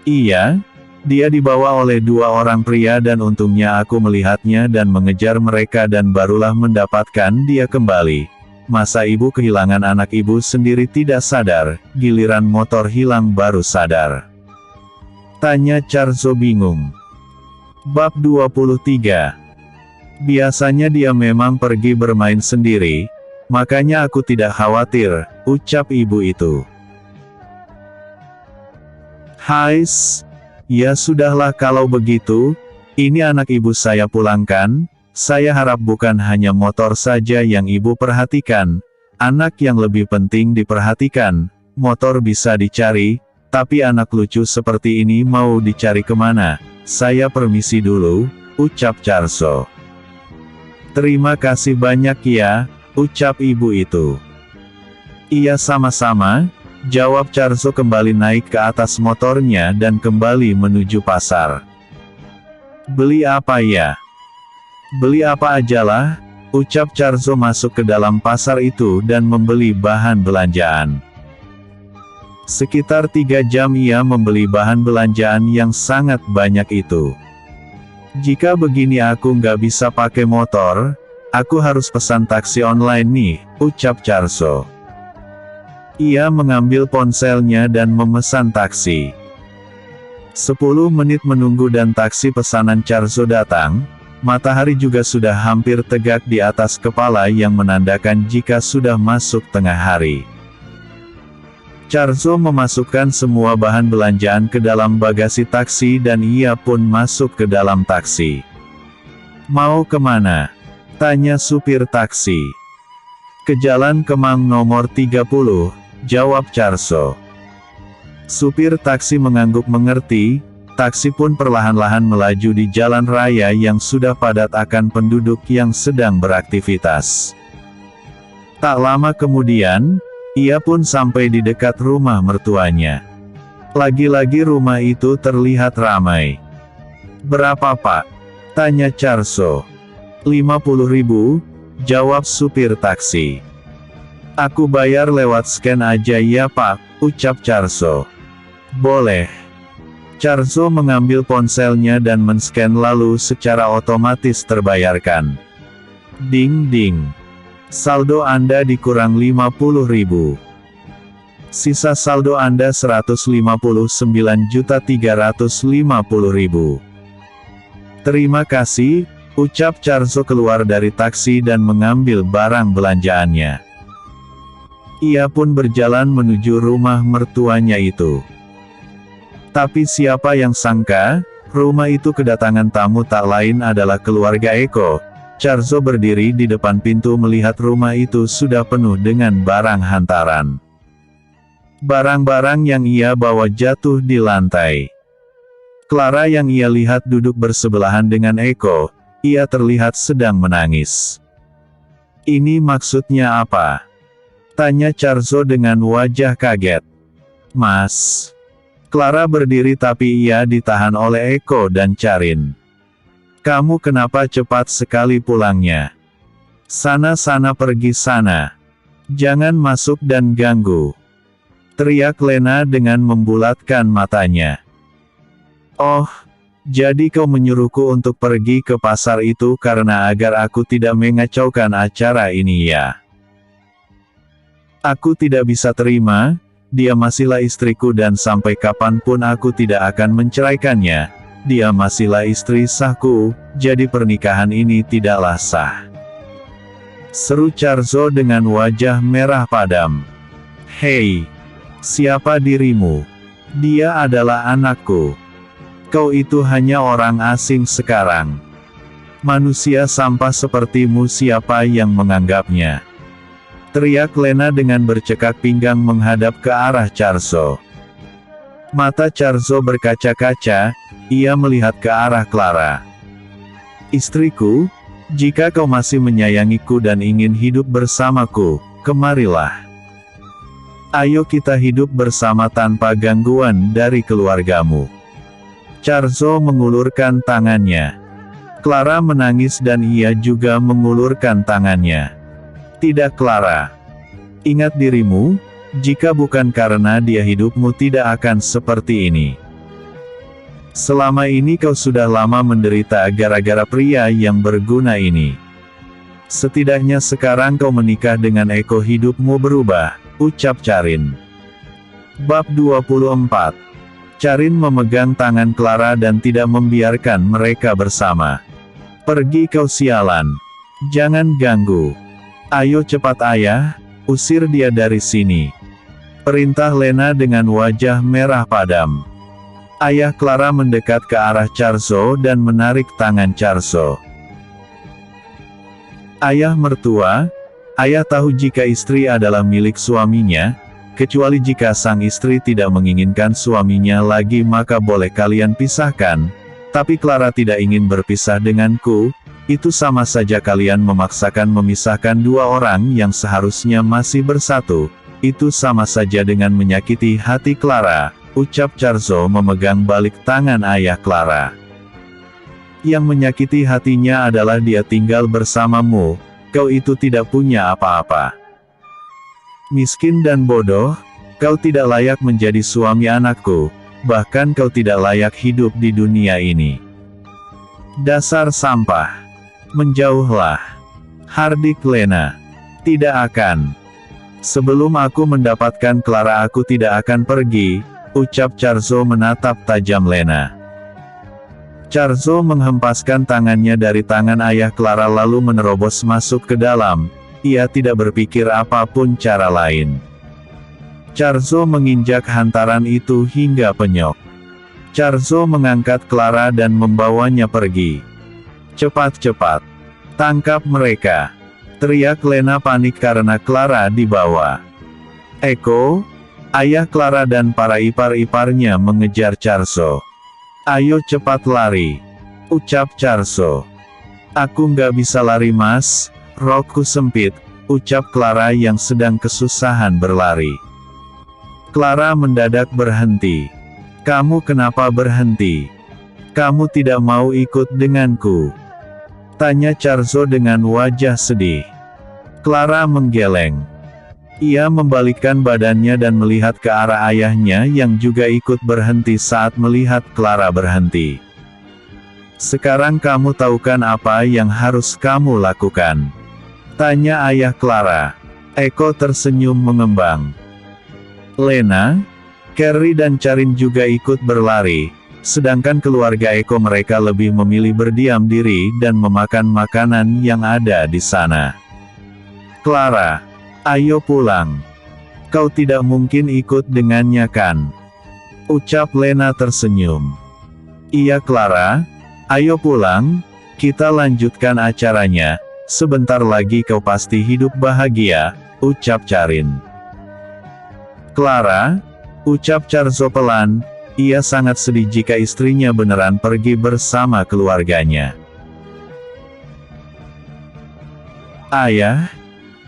Iya, dia dibawa oleh 2 orang pria dan untungnya aku melihatnya dan mengejar mereka dan barulah mendapatkan dia kembali. Masa ibu kehilangan anak ibu sendiri tidak sadar, giliran motor hilang baru sadar? Tanya Charzo bingung. Bab 23. Biasanya dia memang pergi bermain sendiri, makanya aku tidak khawatir, ucap ibu itu. Hais, ya sudahlah kalau begitu, ini anak ibu saya pulangkan, saya harap bukan hanya motor saja yang ibu perhatikan, anak yang lebih penting diperhatikan, motor bisa dicari, tapi anak lucu seperti ini mau dicari kemana? Saya permisi dulu, ucap Charzo. Terima kasih banyak ya, ucap ibu itu. Iya sama-sama, jawab Charzo kembali naik ke atas motornya dan kembali menuju pasar. Beli apa ya? Beli apa ajalah, ucap Charzo masuk ke dalam pasar itu dan membeli bahan belanjaan. Sekitar 3 jam ia membeli bahan belanjaan yang sangat banyak itu. Jika begini aku nggak bisa pakai motor, aku harus pesan taksi online nih, ucap Charzo. Ia mengambil ponselnya dan memesan taksi. 10 menit menunggu dan taksi pesanan Charzo datang, matahari juga sudah hampir tegak di atas kepala yang menandakan jika sudah masuk tengah hari. Charzo memasukkan semua bahan belanjaan ke dalam bagasi taksi dan ia pun masuk ke dalam taksi. Mau kemana? Tanya supir taksi. Ke Jalan Kemang nomor 30, jawab Charzo. Supir taksi mengangguk mengerti, taksi pun perlahan-lahan melaju di jalan raya yang sudah padat akan penduduk yang sedang beraktivitas. Tak lama kemudian, ia pun sampai di dekat rumah mertuanya. Lagi-lagi rumah itu terlihat ramai. Berapa pak? Tanya Charzo. 50.000, jawab supir taksi. Aku bayar lewat scan aja ya pak, ucap Charzo. Boleh. Charzo mengambil ponselnya dan men-scan lalu secara otomatis terbayarkan. Ding ding. Saldo Anda dikurang 50.000. Sisa saldo Anda 159.350.000. Terima kasih, ucap Charzo keluar dari taksi dan mengambil barang belanjaannya. Ia pun berjalan menuju rumah mertuanya itu. Tapi siapa yang sangka, Rumah itu kedatangan tamu tak lain adalah keluarga Eko. Charzo berdiri di depan pintu melihat rumah itu sudah penuh dengan barang hantaran. Barang-barang yang ia bawa jatuh di lantai. Clara yang ia lihat duduk bersebelahan dengan Eko, ia terlihat sedang menangis. "Ini maksudnya apa?" tanya Charzo dengan wajah kaget. "Mas." Clara berdiri tapi ia ditahan oleh Eko dan Charin. "Kamu kenapa cepat sekali pulangnya? Sana pergi sana. Jangan masuk dan ganggu," teriak Lena dengan membulatkan matanya. "Oh, jadi kau menyuruhku untuk pergi ke pasar itu karena agar aku tidak mengacaukan acara ini ya? Aku tidak bisa terima, dia masihlah istriku dan sampai kapanpun aku tidak akan menceraikannya. Dia masihlah istri sahku, jadi pernikahan ini tidaklah sah," seru Charzo dengan wajah merah padam. "Hei, siapa dirimu? Dia adalah anakku. Kau itu hanya orang asing sekarang. Manusia sampah sepertimu siapa yang menganggapnya?" teriak Lena dengan bercekak pinggang menghadap ke arah Charzo. Mata Charzo berkaca-kaca, ia melihat ke arah Clara. "Istriku, jika kau masih menyayangiku dan ingin hidup bersamaku, kemarilah. Ayo kita hidup bersama tanpa gangguan dari keluargamu." Charzo mengulurkan tangannya. Clara menangis dan ia juga mengulurkan tangannya. "Tidak Clara. Ingat dirimu, jika bukan karena dia hidupmu tidak akan seperti ini. Selama ini kau sudah lama menderita gara-gara pria yang berguna ini. Setidaknya sekarang kau menikah dengan Eko hidupmu berubah," ucap Charin. Bab 24. Charin memegang tangan Clara dan tidak membiarkan mereka bersama. "Pergi kau sialan. Jangan ganggu. Ayo cepat ayah, usir dia dari sini," perintah Lena dengan wajah merah padam. Ayah Clara mendekat ke arah Charzo dan menarik tangan Charzo. "Ayah mertua, ayah tahu jika istri adalah milik suaminya, kecuali jika sang istri tidak menginginkan suaminya lagi maka boleh kalian pisahkan, tapi Clara tidak ingin berpisah denganku, itu sama saja kalian memaksakan memisahkan dua orang yang seharusnya masih bersatu, itu sama saja dengan menyakiti hati Clara," ucap Charzo memegang balik tangan ayah Clara. "Yang menyakiti hatinya adalah dia tinggal bersamamu, kau itu tidak punya apa-apa. Miskin dan bodoh, kau tidak layak menjadi suami anakku, bahkan kau tidak layak hidup di dunia ini. Dasar sampah. Menjauhlah," hardik Lena. "Tidak akan. Sebelum aku mendapatkan Clara aku tidak akan pergi," ucap Charzo menatap tajam Lena. Charzo menghempaskan tangannya dari tangan ayah Clara lalu menerobos masuk ke dalam, ia tidak berpikir apapun cara lain. Charzo menginjak hantaran itu hingga penyok. Charzo mengangkat Clara dan membawanya pergi. "Cepat-cepat. Tangkap mereka," teriak Lena panik karena Clara dibawa. Eko, ayah Clara dan para ipar-iparnya mengejar Charzo. "Ayo cepat lari," ucap Charzo. "Aku nggak bisa lari mas, rokku sempit," ucap Clara yang sedang kesusahan berlari. Clara mendadak berhenti. "Kamu kenapa berhenti? Kamu tidak mau ikut denganku?" tanya Charzo dengan wajah sedih. Clara menggeleng. Ia membalikkan badannya dan melihat ke arah ayahnya yang juga ikut berhenti saat melihat Clara berhenti. "Sekarang kamu tahu kan apa yang harus kamu lakukan?" tanya ayah Clara. Eko tersenyum mengembang. Lena, Carrie dan Charin juga ikut berlari, sedangkan keluarga Eko mereka lebih memilih berdiam diri dan memakan makanan yang ada di sana. "Clara, ayo pulang. Kau tidak mungkin ikut dengannya kan?" ucap Lena tersenyum. Iya Clara, ayo pulang, kita lanjutkan acaranya, sebentar lagi kau pasti hidup bahagia, ucap Charin. Clara, ucap Charzo pelan, ia sangat sedih jika istrinya beneran pergi bersama keluarganya. Ayah,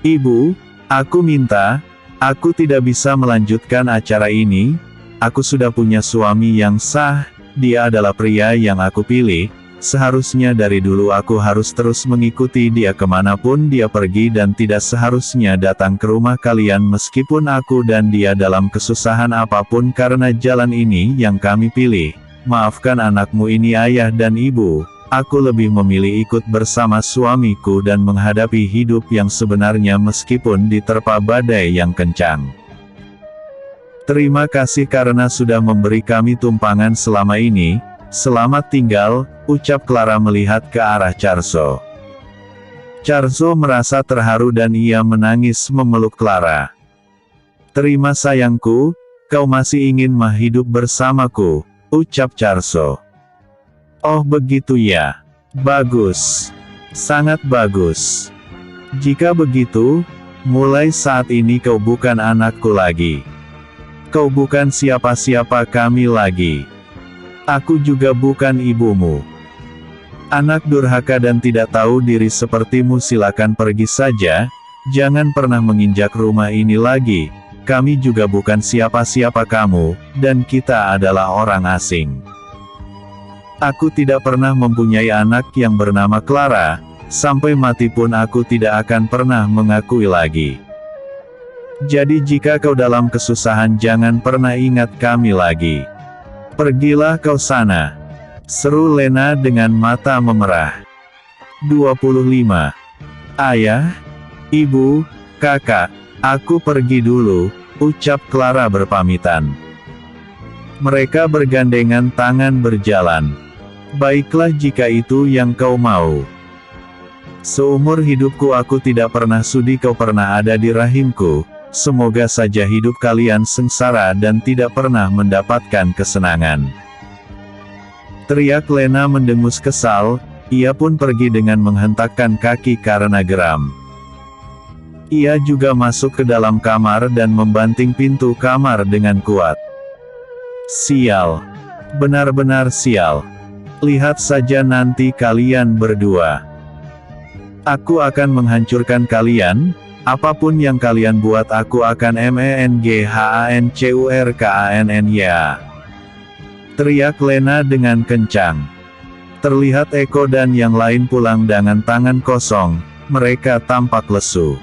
Ibu, aku minta, aku tidak bisa melanjutkan acara ini, aku sudah punya suami yang sah, dia adalah pria yang aku pilih, seharusnya dari dulu aku harus terus mengikuti dia kemanapun dia pergi dan tidak seharusnya datang ke rumah kalian meskipun aku dan dia dalam kesusahan apapun karena jalan ini yang kami pilih. Maafkan anakmu ini ayah dan ibu, aku lebih memilih ikut bersama suamiku dan menghadapi hidup yang sebenarnya meskipun diterpa badai yang kencang. Terima kasih karena sudah memberi kami tumpangan selama ini, selamat tinggal, ucap Clara melihat ke arah Charzo. Charzo merasa terharu dan ia menangis memeluk Clara. Terima sayangku, kau masih ingin hidup bersamaku, ucap Charzo. Oh begitu ya, bagus, sangat bagus. Jika begitu, mulai saat ini kau bukan anakku lagi. Kau bukan siapa-siapa kami lagi. Aku juga bukan ibumu. Anak durhaka dan tidak tahu diri sepertimu silakan pergi saja, jangan pernah menginjak rumah ini lagi, kami juga bukan siapa-siapa kamu, dan kita adalah orang asing. Aku tidak pernah mempunyai anak yang bernama Clara, sampai mati pun aku tidak akan pernah mengakui lagi. Jadi jika kau dalam kesusahan jangan pernah ingat kami lagi. Pergilah kau sana. Seru Lena dengan mata memerah. 25. Ayah, Ibu, Kakak, aku pergi dulu, ucap Clara berpamitan. Mereka bergandengan tangan berjalan. Baiklah jika itu yang kau mau. Seumur hidupku aku tidak pernah sudi kau pernah ada di rahimku. Semoga saja hidup kalian sengsara dan tidak pernah mendapatkan kesenangan. Teriak Lena mendengus kesal, ia pun pergi dengan menghentakkan kaki karena geram. Ia juga masuk ke dalam kamar dan membanting pintu kamar dengan kuat. Sial. Benar-benar sial. Lihat saja nanti kalian berdua. Aku akan menghancurkan kalian. Apapun yang kalian buat aku akan menghancurkannya. Teriak Lena dengan kencang. Terlihat Eko dan yang lain pulang dengan tangan kosong, mereka tampak lesu.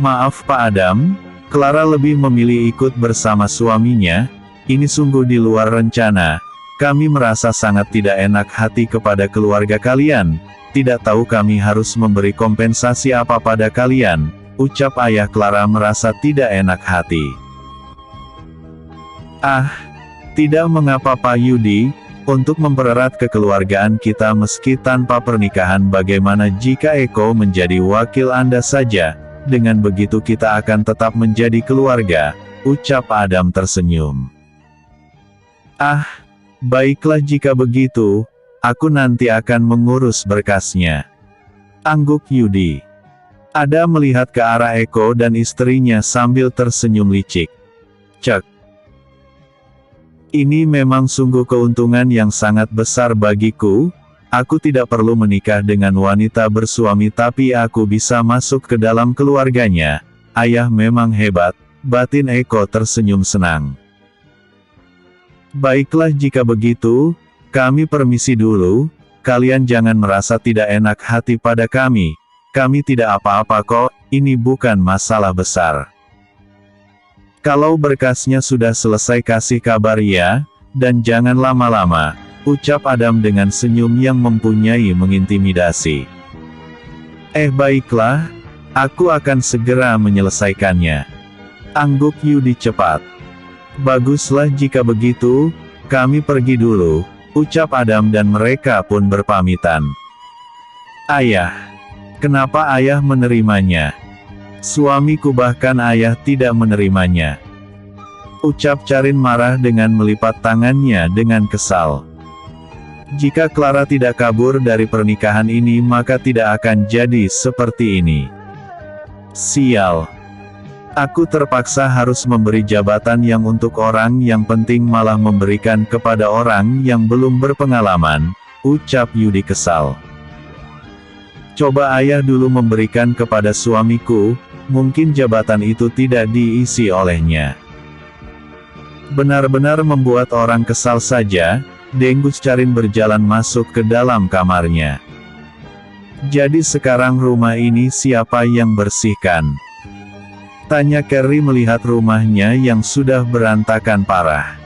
Maaf Pak Adam, Clara lebih memilih ikut bersama suaminya, ini sungguh di luar rencana, kami merasa sangat tidak enak hati kepada keluarga kalian. Tidak tahu kami harus memberi kompensasi apa pada kalian, ucap ayah Clara merasa tidak enak hati. Ah, tidak mengapa Pak Yudi, untuk mempererat kekeluargaan kita meski tanpa pernikahan bagaimana jika Eko menjadi wakil Anda saja, dengan begitu kita akan tetap menjadi keluarga, ucap Adam tersenyum. Ah, baiklah jika begitu. Aku nanti akan mengurus berkasnya. Angguk Yudi. Ada melihat ke arah Eko dan istrinya sambil tersenyum licik. Cek. Ini memang sungguh keuntungan yang sangat besar bagiku. Aku tidak perlu menikah dengan wanita bersuami tapi aku bisa masuk ke dalam keluarganya. Ayah memang hebat, batin Eko tersenyum senang. Baiklah jika begitu. Kami permisi dulu, kalian jangan merasa tidak enak hati pada kami tidak apa-apa kok, ini bukan masalah besar. Kalau berkasnya sudah selesai kasih kabar ya, dan jangan lama-lama, ucap Adam dengan senyum yang mempunyai mengintimidasi. Baiklah, aku akan segera menyelesaikannya. Angguk Yudi cepat. Baguslah jika begitu, kami pergi dulu. Ucap Adam dan mereka pun berpamitan. Ayah. Kenapa ayah menerimanya? Suamiku bahkan ayah tidak menerimanya. Ucap Charin marah dengan melipat tangannya dengan kesal. Jika Clara tidak kabur dari pernikahan ini maka tidak akan jadi seperti ini. Sial. Aku terpaksa harus memberi jabatan yang untuk orang yang penting malah memberikan kepada orang yang belum berpengalaman, ucap Yudi kesal. Coba ayah dulu memberikan kepada suamiku, mungkin jabatan itu tidak diisi olehnya. Benar-benar membuat orang kesal saja, Dengus Charin berjalan masuk ke dalam kamarnya. Jadi sekarang rumah ini siapa yang bersihkan? Tanya Carrie melihat rumahnya yang sudah berantakan parah.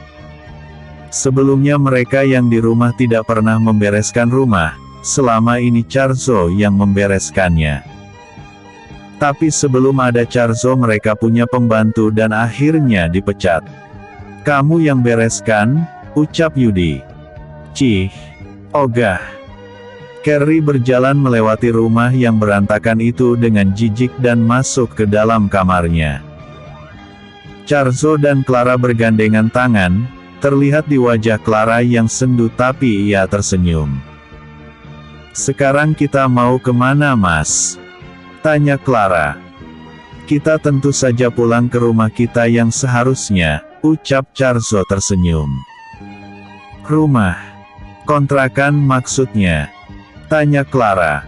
Sebelumnya mereka yang di rumah tidak pernah membereskan rumah, selama ini Charzo yang membereskannya. Tapi sebelum ada Charzo mereka punya pembantu dan akhirnya dipecat. Kamu yang bereskan, ucap Yudi. Cih, ogah. Carrie berjalan melewati rumah yang berantakan itu dengan jijik dan masuk ke dalam kamarnya. Charzo dan Clara bergandengan tangan, terlihat di wajah Clara yang sendu tapi ia tersenyum. Sekarang kita mau kemana mas? Tanya Clara. Kita tentu saja pulang ke rumah kita yang seharusnya, ucap Charzo tersenyum. Rumah? Kontrakan maksudnya? Tanya Clara.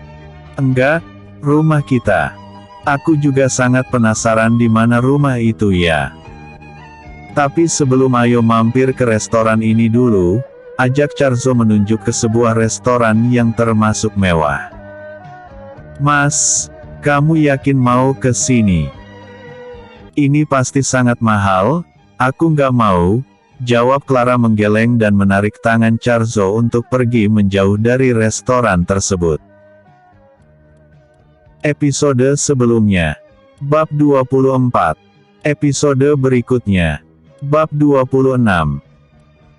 Enggak, rumah kita. Aku juga sangat penasaran di mana rumah itu ya. Tapi sebelum ayo mampir ke restoran ini dulu, ajak Charzo menunjuk ke sebuah restoran yang termasuk mewah. Mas, kamu yakin mau ke sini? Ini pasti sangat mahal. Aku nggak mau, jawab Clara menggeleng dan menarik tangan Charzo untuk pergi menjauh dari restoran tersebut. Episode sebelumnya. Bab 24. Episode berikutnya. Bab 26.